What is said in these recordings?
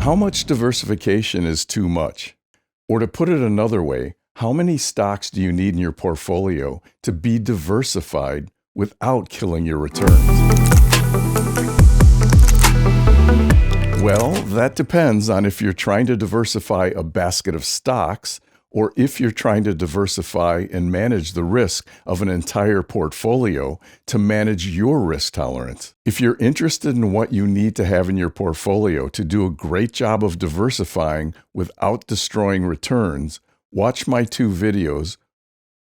How much diversification is too much? Or to put it another way, how many stocks do you need in your portfolio to be diversified without killing your returns? Well, that depends on if you're trying to diversify a basket of stocks or if you're trying to diversify and manage the risk of an entire portfolio to manage your risk tolerance. If you're interested in what you need to have in your portfolio to do a great job of diversifying without destroying returns, watch my two videos,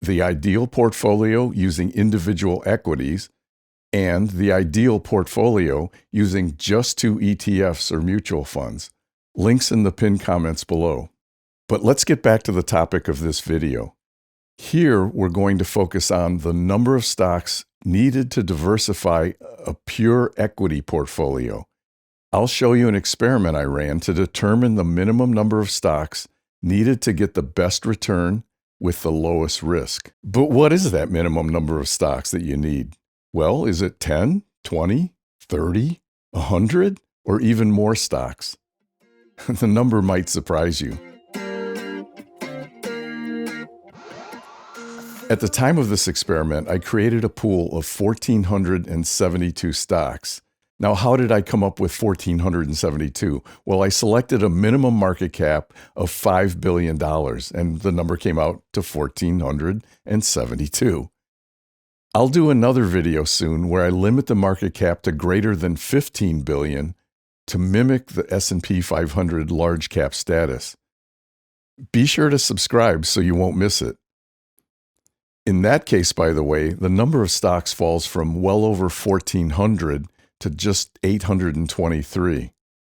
The Ideal Portfolio Using Individual Equities and The Ideal Portfolio Using Just 2 ETFs or Mutual Funds. Links in the pinned comments below. But let's get back to the topic of this video. Here, we're going to focus on the number of stocks needed to diversify a pure equity portfolio. I'll show you an experiment I ran to determine the minimum number of stocks needed to get the best return with the lowest risk. But what is that minimum number of stocks that you need? Well, is it 10, 20, 30, 100, or even more stocks? The number might surprise you. At the time of this experiment, I created a pool of 1,472 stocks. Now, how did I come up with 1,472? Well, I selected a minimum market cap of $5 billion, and the number came out to 1,472. I'll do another video soon where I limit the market cap to greater than 15 billion to mimic the S&P 500 large cap status. Be sure to subscribe so you won't miss it. In that case, by the way, the number of stocks falls from well over 1,400 to just 823.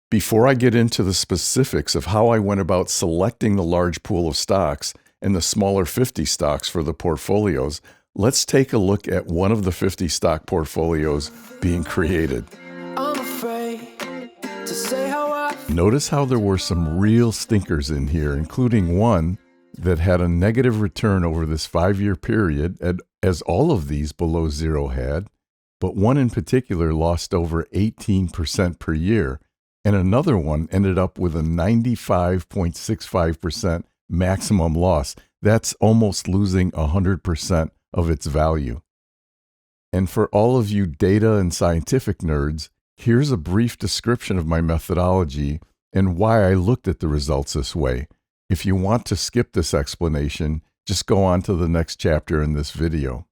Before I get into the specifics of how I went about selecting the large pool of stocks and the smaller 50 stocks for the portfolios, let's take a look at one of the 50 stock portfolios being created. Notice how there were some real stinkers in here, including one that had a negative return over this 5-year period, as all of these below zero had, but one in particular lost over 18% per year, and another one ended up with a 95.65% maximum loss. That's almost losing 100% of its value. And for all of you data and scientific nerds, here's a brief description of my methodology and why I looked at the results this way. If you want to skip this explanation, just go on to the next chapter in this video.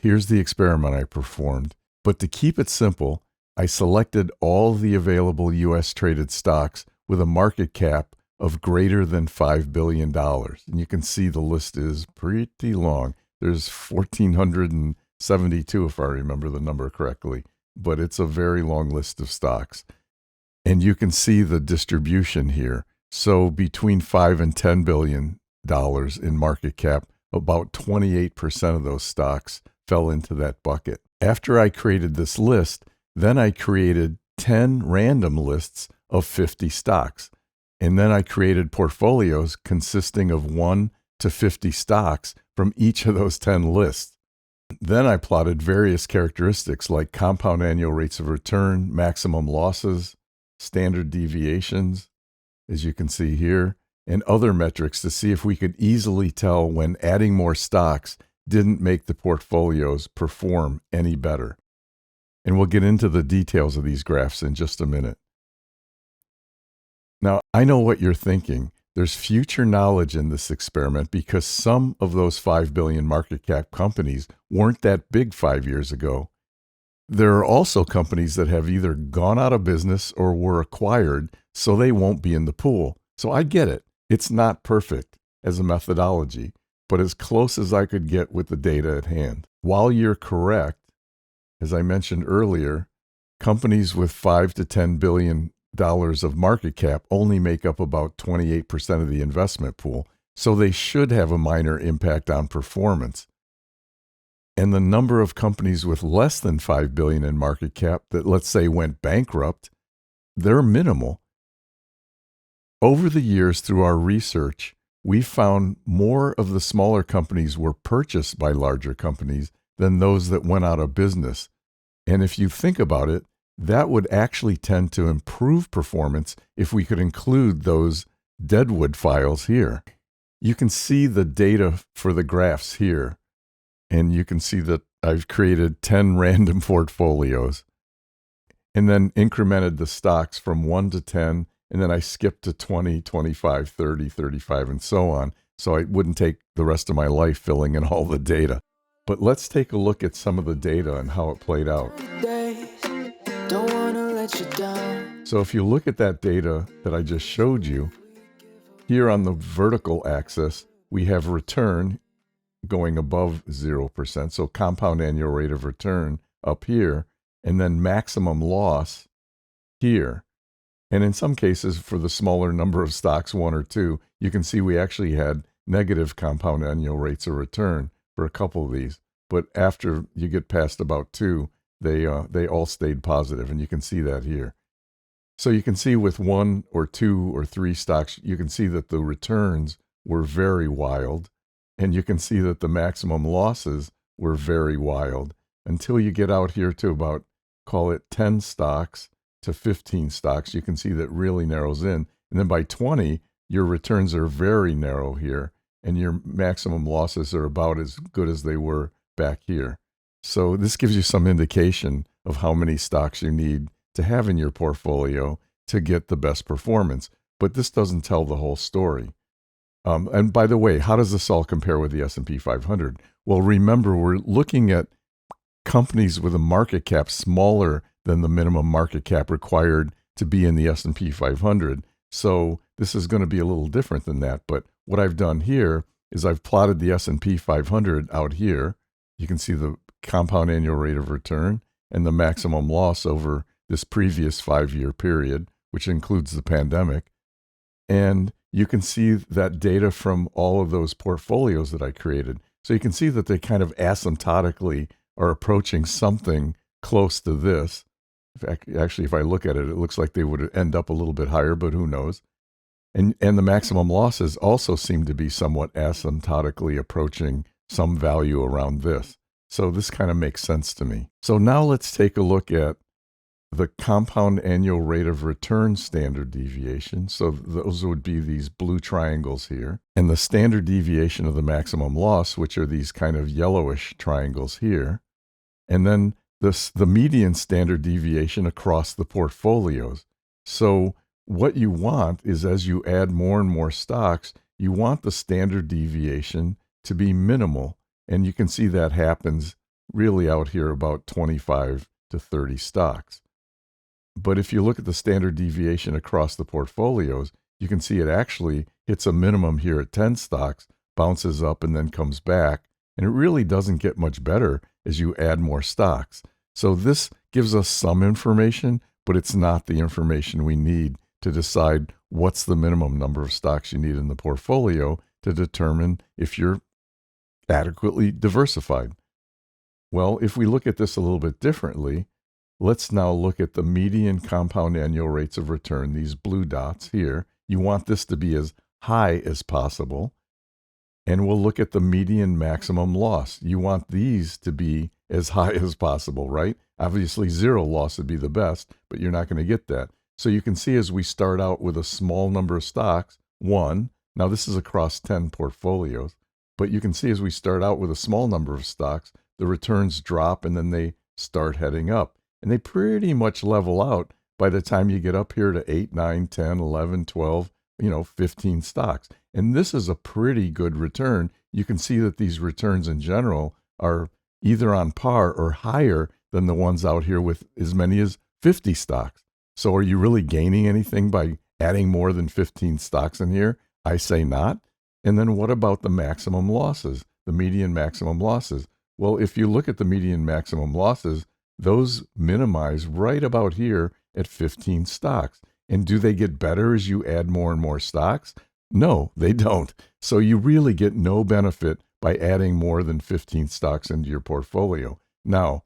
Here's the experiment I performed. But to keep it simple, I selected all the available U.S. traded stocks with a market cap of greater than $5 billion. And you can see the list is pretty long. There's 1,472 if I remember the number correctly, but it's a very long list of stocks. And you can see the distribution here. So between $5 and $10 billion in market cap, about 28% of those stocks fell into that bucket. After I created this list, then I created 10 random lists of 50 stocks. And then I created portfolios consisting of 1 to 50 stocks from each of those 10 lists. Then I plotted various characteristics like compound annual rates of return, maximum losses, standard deviations, as you can see here, and other metrics to see if we could easily tell when adding more stocks didn't make the portfolios perform any better. And we'll get into the details of these graphs in just a minute. Now, I know what you're thinking. There's future knowledge in this experiment because some of those 5 billion market cap companies weren't that big 5 years ago. There are also companies that have either gone out of business or were acquired, so they won't be in the pool. So I get it. It's not perfect as a methodology, but as close as I could get with the data at hand. While you're correct, as I mentioned earlier, companies with $5 to $10 billion of market cap only make up about 28% of the investment pool, so they should have a minor impact on performance. And the number of companies with less than $5 billion in market cap that, let's say, went bankrupt, they're minimal. Over the years, through our research, we found more of the smaller companies were purchased by larger companies than those that went out of business. And if you think about it, that would actually tend to improve performance if we could include those deadwood files here. You can see the data for the graphs here, and you can see that I've created 10 random portfolios and then incremented the stocks from 1 to 10, and then I skipped to 20, 25, 30, 35, and so on, so I wouldn't take the rest of my life filling in all the data. But let's take a look at some of the data and how it played out. So if you look at that data that I just showed you, here on the vertical axis, we have return going above 0%, so compound annual rate of return up here, and then maximum loss here. And in some cases, for the smaller number of stocks, 1 or 2, you can see we actually had negative compound annual rates of return for a couple of these. But after you get past about 2, they all stayed positive, and you can see that here. So you can see with 1 or 2 or 3 stocks, you can see that the returns were very wild, and you can see that the maximum losses were very wild until you get out here to about, call it 10 stocks to 15 stocks. You can see that really narrows in. And then by 20, your returns are very narrow here, and your maximum losses are about as good as they were back here. So this gives you some indication of how many stocks you need to have in your portfolio to get the best performance. But this doesn't tell the whole story. And by the way, how does this all compare with the S&P 500? Well, remember, we're looking at companies with a market cap smaller than the minimum market cap required to be in the S&P 500. So this is going to be a little different than that. But what I've done here is I've plotted the S&P 500 out here. You can see the compound annual rate of return and the maximum loss over this previous 5-year period, which includes the pandemic. And you can see that data from all of those portfolios that I created. So you can see that they kind of asymptotically are approaching something close to this. Actually, if I look at it, it looks like they would end up a little bit higher, but who knows? And the maximum losses also seem to be somewhat asymptotically approaching some value around this. So this kind of makes sense to me. So now let's take a look at the compound annual rate of return standard deviation. So those would be these blue triangles here. And the standard deviation of the maximum loss, which are these kind of yellowish triangles here. And then the median standard deviation across the portfolios. So what you want is, as you add more and more stocks, you want the standard deviation to be minimal. And you can see that happens really out here about 25 to 30 stocks. But if you look at the standard deviation across the portfolios, you can see it actually hits a minimum here at 10 stocks, bounces up, and then comes back. And it really doesn't get much better as you add more stocks. So this gives us some information, but it's not the information we need to decide what's the minimum number of stocks you need in the portfolio to determine if you're adequately diversified. Well, if we look at this a little bit differently, let's now look at the median compound annual rates of return, these blue dots here. You want this to be as high as possible. And we'll look at the median maximum loss. You want these to be as high as possible, right? Obviously, 0 loss would be the best, but you're not going to get that. So you can see as we start out with a small number of stocks, 1. Now this is across 10 portfolios. But you can see as we start out with a small number of stocks, the returns drop and then they start heading up. And they pretty much level out by the time you get up here to 8, 9, 10, 11, 12, 15 stocks. And this is a pretty good return. You can see that these returns in general are either on par or higher than the ones out here with as many as 50 stocks. So are you really gaining anything by adding more than 15 stocks in here? I say not. And then what about the maximum losses, the median maximum losses? Well, if you look at the median maximum losses, those minimize right about here at 15 stocks. And do they get better as you add more and more stocks? No, they don't. So you really get no benefit by adding more than 15 stocks into your portfolio. Now,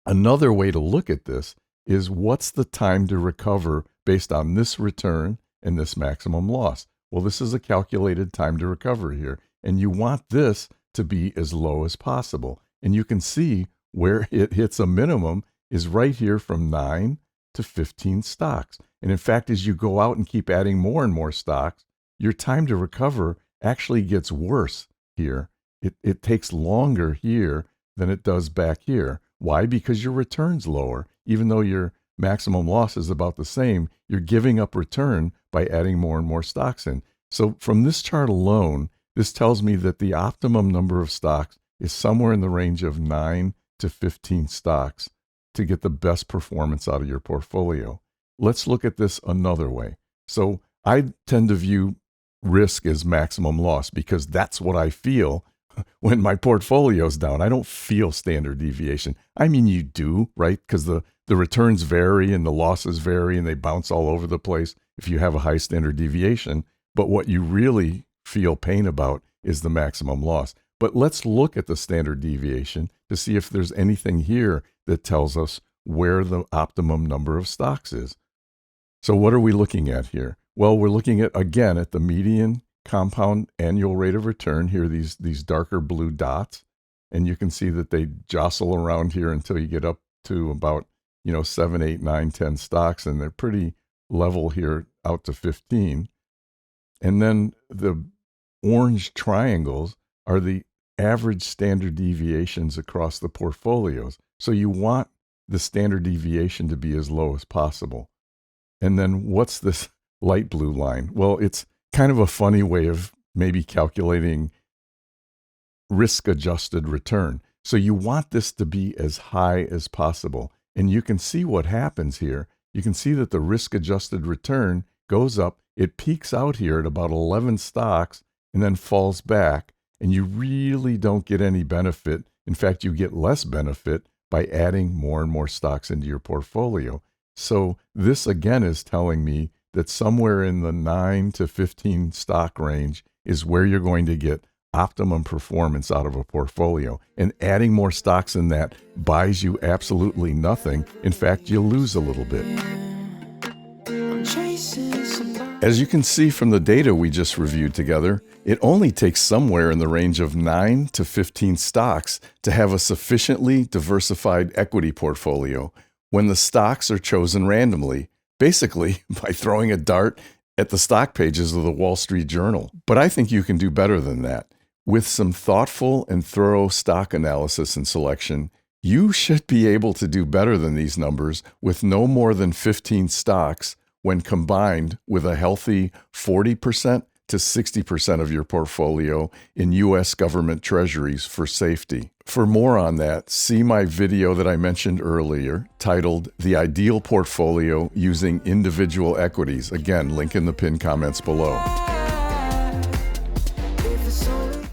another way to look at this is what's the time to recover based on this return and this maximum loss? Well, this is a calculated time to recover here, and you want this to be as low as possible. And you can see where it hits a minimum is right here from 9 to 15 stocks. And in fact, as you go out and keep adding more and more stocks, your time to recover actually gets worse here. It takes longer here than it does back here. Why? Because your return's lower. Even though your maximum loss is about the same, you're giving up return by adding more and more stocks in. So from this chart alone, this tells me that the optimum number of stocks is somewhere in the range of 9 to 15 stocks to get the best performance out of your portfolio. Let's look at this another way. So I tend to view risk as maximum loss because that's what I feel when my portfolio's down. I don't feel standard deviation. I mean, you do, right? Because the returns vary and the losses vary and they bounce all over the place if you have a high standard deviation. But what you really feel pain about is the maximum loss. But let's look at the standard deviation to see if there's anything here that tells us where the optimum number of stocks is. So what are we looking at here? Well, we're looking at, again, at the median compound annual rate of return. Here, these darker blue dots. And you can see that they jostle around here until you get up to about, 7, 8, 9, 10 stocks. And they're pretty level here out to 15. And then the orange triangles are the average standard deviations across the portfolios. So you want the standard deviation to be as low as possible. And then what's this light blue line? Well, it's kind of a funny way of maybe calculating risk-adjusted return. So you want this to be as high as possible. And you can see what happens here. You can see that the risk-adjusted return goes up. It peaks out here at about 11 stocks and then falls back. And you really don't get any benefit. In fact, you get less benefit by adding more and more stocks into your portfolio. So this again is telling me that somewhere in the 9 to 15 stock range is where you're going to get optimum performance out of a portfolio. And adding more stocks in that buys you absolutely nothing. In fact, you lose a little bit. As you can see from the data we just reviewed together, it only takes somewhere in the range of 9 to 15 stocks to have a sufficiently diversified equity portfolio when the stocks are chosen randomly, basically by throwing a dart at the stock pages of the Wall Street Journal. But I think you can do better than that. With some thoughtful and thorough stock analysis and selection, you should be able to do better than these numbers with no more than 15 stocks when combined with a healthy 40% to 60% of your portfolio in U.S. government treasuries for safety. For more on that, see my video that I mentioned earlier titled The Ideal Portfolio Using Individual Equities. Again, link in the pinned comments below.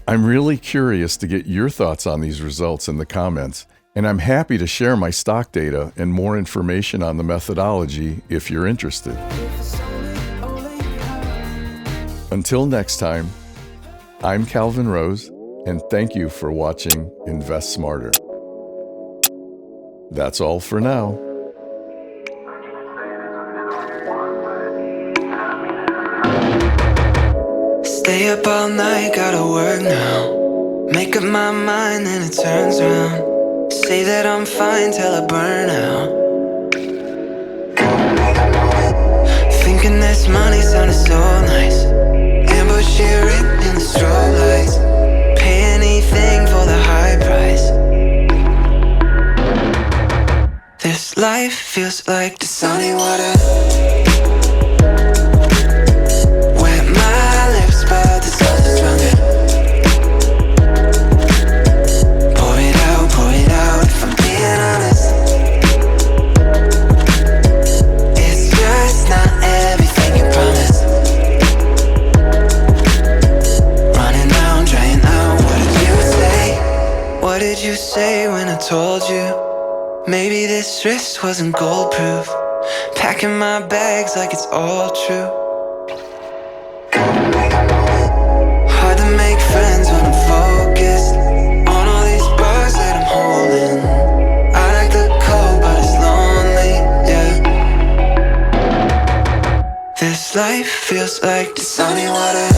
I'm really curious to get your thoughts on these results in the comments, and I'm happy to share my stock data and more information on the methodology if you're interested. Until next time, I'm Calvin Rose, and thank you for watching Invest Smarter. That's all for now. Stay up all night, gotta work now. Make up my mind and it turns around. Say that I'm fine till I burn out. Thinking this money sounded so nice. Ambush here in the strobe lights. Pay anything for the high price. This life feels like the sunny water. Wet my lips but the sun is running. Pour it out if I'm being honest. It's just not everything you promised. Running out, drying out, what did you say? What did you say when I told you? Maybe this wrist wasn't gold proof. Packing my bags like it's all true. Hard to make friends when I'm focused on all these bars that I'm holding. I like the cold but it's lonely, yeah. This life feels like the sunny water.